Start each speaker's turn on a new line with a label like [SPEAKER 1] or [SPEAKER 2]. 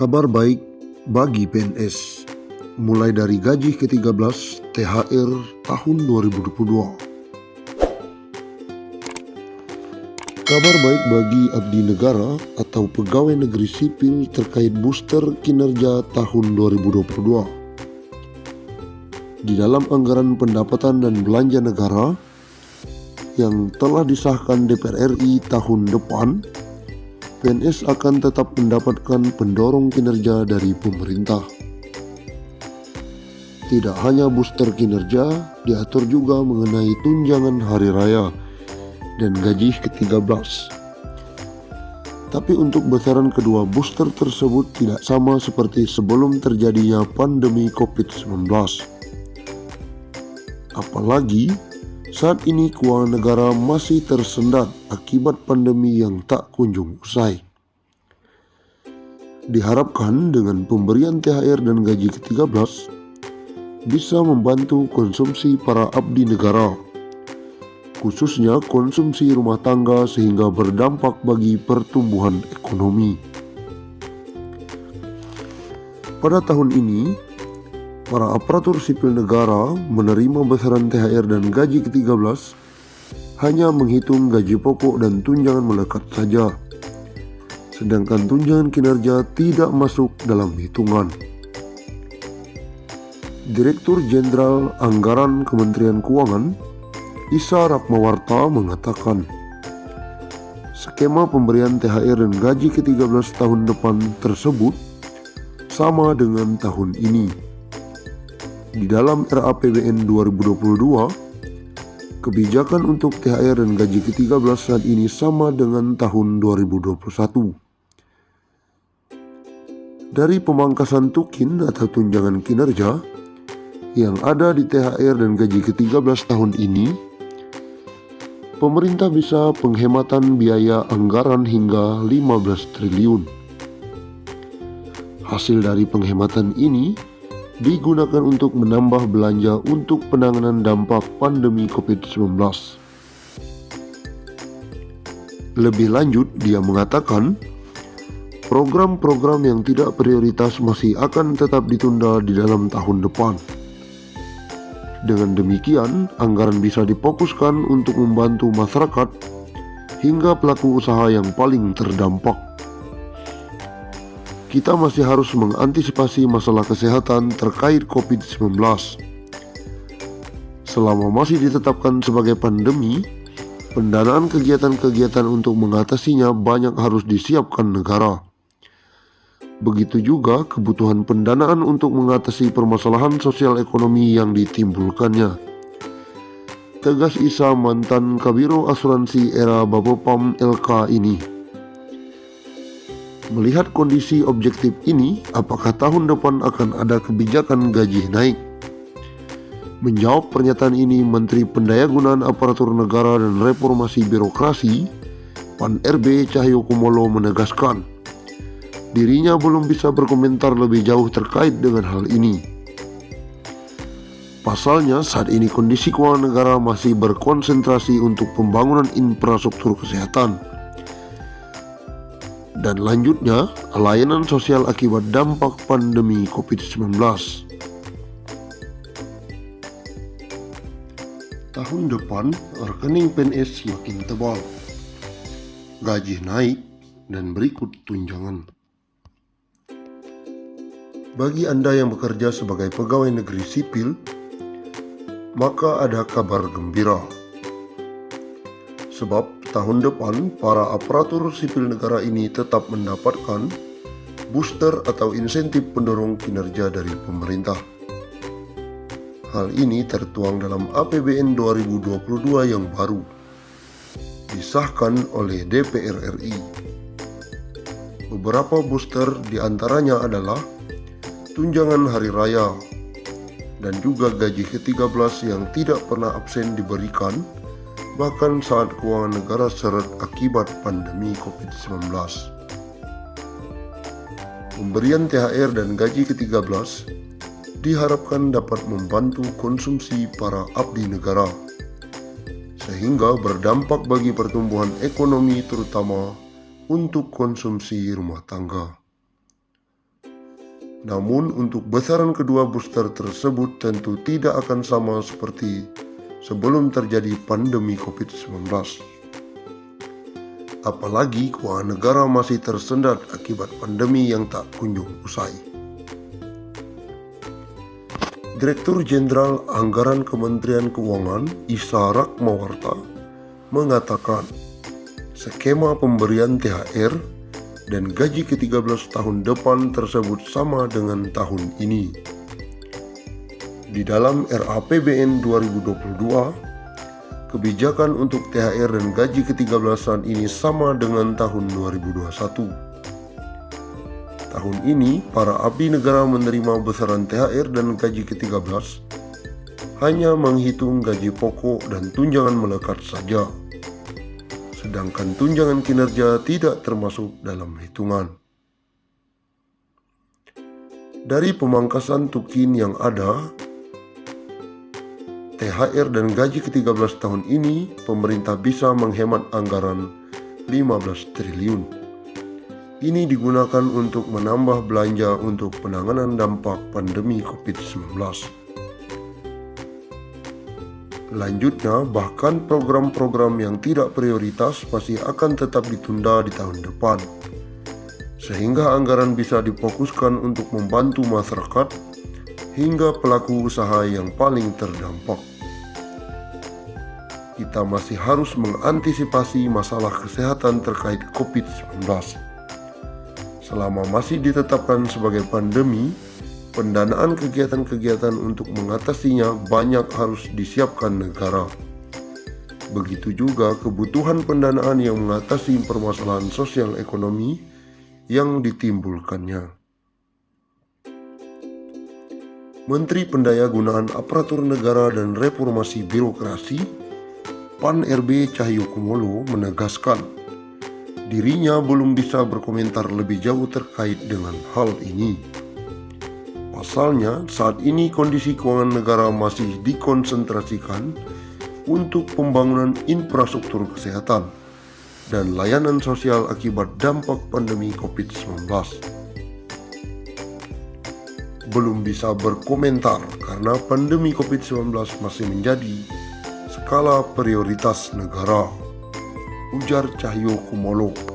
[SPEAKER 1] Kabar baik bagi PNS, mulai dari gaji ke-13 THR tahun 2022. Kabar baik bagi abdi negara atau pegawai negeri sipil terkait booster kinerja tahun 2022. Di dalam anggaran pendapatan dan belanja negara yang telah disahkan DPR RI tahun depan, PNS akan tetap mendapatkan pendorong kinerja dari pemerintah. Tidak hanya booster kinerja, diatur juga mengenai tunjangan hari raya dan gaji ke-13. Tapi untuk besaran kedua booster tersebut tidak sama seperti sebelum terjadinya pandemi COVID-19. Apalagi saat ini keuangan negara masih tersendat akibat pandemi yang tak kunjung usai. Diharapkan dengan pemberian THR dan gaji ke-13 bisa membantu konsumsi para abdi negara, khususnya konsumsi rumah tangga sehingga berdampak bagi pertumbuhan ekonomi. Pada tahun ini, para aparatur sipil negara menerima besaran THR dan gaji ke-13 hanya menghitung gaji pokok dan tunjangan melekat saja, sedangkan tunjangan kinerja tidak masuk dalam hitungan. Direktur Jenderal Anggaran Kementerian Keuangan, Isa Ratmawarta mengatakan, skema pemberian THR dan gaji ke-13 tahun depan tersebut sama dengan tahun ini. Di dalam RAPBN 2022, kebijakan untuk THR dan gaji ke-13 saat ini sama dengan tahun 2021. Dari pemangkasan tukin atau tunjangan kinerja yang ada di THR dan gaji ke-13 tahun ini, pemerintah bisa penghematan biaya anggaran hingga 15 triliun. Hasil dari penghematan ini digunakan untuk menambah belanja untuk penanganan dampak pandemi COVID-19. Lebih lanjut, dia mengatakan, program-program yang tidak prioritas masih akan tetap ditunda di dalam tahun depan. Dengan demikian, anggaran bisa difokuskan untuk membantu masyarakat hingga pelaku usaha yang paling terdampak. Kita masih harus mengantisipasi masalah kesehatan terkait COVID-19. Selama masih ditetapkan sebagai pandemi, pendanaan kegiatan-kegiatan untuk mengatasinya banyak harus disiapkan negara. Begitu juga kebutuhan pendanaan untuk mengatasi permasalahan sosial ekonomi yang ditimbulkannya. Tegas Isa, mantan Kabiro Asuransi era Bapepam LK ini. Melihat kondisi objektif ini, apakah tahun depan akan ada kebijakan gaji naik? Menjawab pernyataan ini, Menteri Pendayagunaan Aparatur Negara dan Reformasi Birokrasi, PAN RB Cahyokumolo menegaskan, dirinya belum bisa berkomentar lebih jauh terkait dengan hal ini. Pasalnya, saat ini kondisi keuangan negara masih berkonsentrasi untuk pembangunan infrastruktur kesehatan. Dan lanjutnya, layanan sosial akibat dampak pandemi COVID-19. Tahun depan, rekening PNS semakin tebal. Gaji naik dan berikut tunjangan. Bagi Anda yang bekerja sebagai pegawai negeri sipil, maka ada kabar gembira. Sebab tahun depan, para aparatur sipil negara ini tetap mendapatkan booster atau insentif pendorong kinerja dari pemerintah. Hal ini tertuang dalam APBN 2022 yang baru, disahkan oleh DPR RI. Beberapa booster diantaranya adalah tunjangan hari raya dan juga gaji ke-13 yang tidak pernah absen diberikan bahkan saat keuangan negara seret akibat pandemi COVID-19. Pemberian THR dan gaji ke-13 diharapkan dapat membantu konsumsi para abdi negara, sehingga berdampak bagi pertumbuhan ekonomi terutama untuk konsumsi rumah tangga. Namun untuk besaran kedua booster tersebut tentu tidak akan sama seperti sebelum terjadi pandemi COVID-19. Apalagi keuangan negara masih tersendat akibat pandemi yang tak kunjung usai. Direktur Jenderal Anggaran Kementerian Keuangan Isa Ratmawarta mengatakan skema pemberian THR dan gaji ke-13 tahun depan tersebut sama dengan tahun ini. Di dalam RAPBN 2022, kebijakan untuk THR dan gaji ke-13-an ini sama dengan tahun 2021. Tahun ini, para abdi negara menerima besaran THR dan gaji ke-13 hanya menghitung gaji pokok dan tunjangan melekat saja, sedangkan tunjangan kinerja tidak termasuk dalam hitungan. Dari pemangkasan tukin yang ada, THR dan gaji ke-13 tahun ini, pemerintah bisa menghemat anggaran 15 triliun. Ini digunakan untuk menambah belanja untuk penanganan dampak pandemi COVID-19. Lanjutnya, bahkan program-program yang tidak prioritas masih akan tetap ditunda di tahun depan, sehingga anggaran bisa difokuskan untuk membantu masyarakat hingga pelaku usaha yang paling terdampak. Kita masih harus mengantisipasi masalah kesehatan terkait COVID-19. Selama masih ditetapkan sebagai pandemi, pendanaan kegiatan-kegiatan untuk mengatasinya banyak harus disiapkan negara. Begitu juga kebutuhan pendanaan yang mengatasi permasalahan sosial ekonomi yang ditimbulkannya. Menteri Pendayagunaan Aparatur Negara dan Reformasi Birokrasi, PAN RB Cahyokumolo menegaskan dirinya belum bisa berkomentar lebih jauh terkait dengan hal ini. Pasalnya, saat ini kondisi keuangan negara masih dikonsentrasikan untuk pembangunan infrastruktur kesehatan dan layanan sosial akibat dampak pandemi COVID-19. Belum bisa berkomentar karena pandemi COVID-19 masih menjadi skala prioritas negara, ujar Cahyokumolo.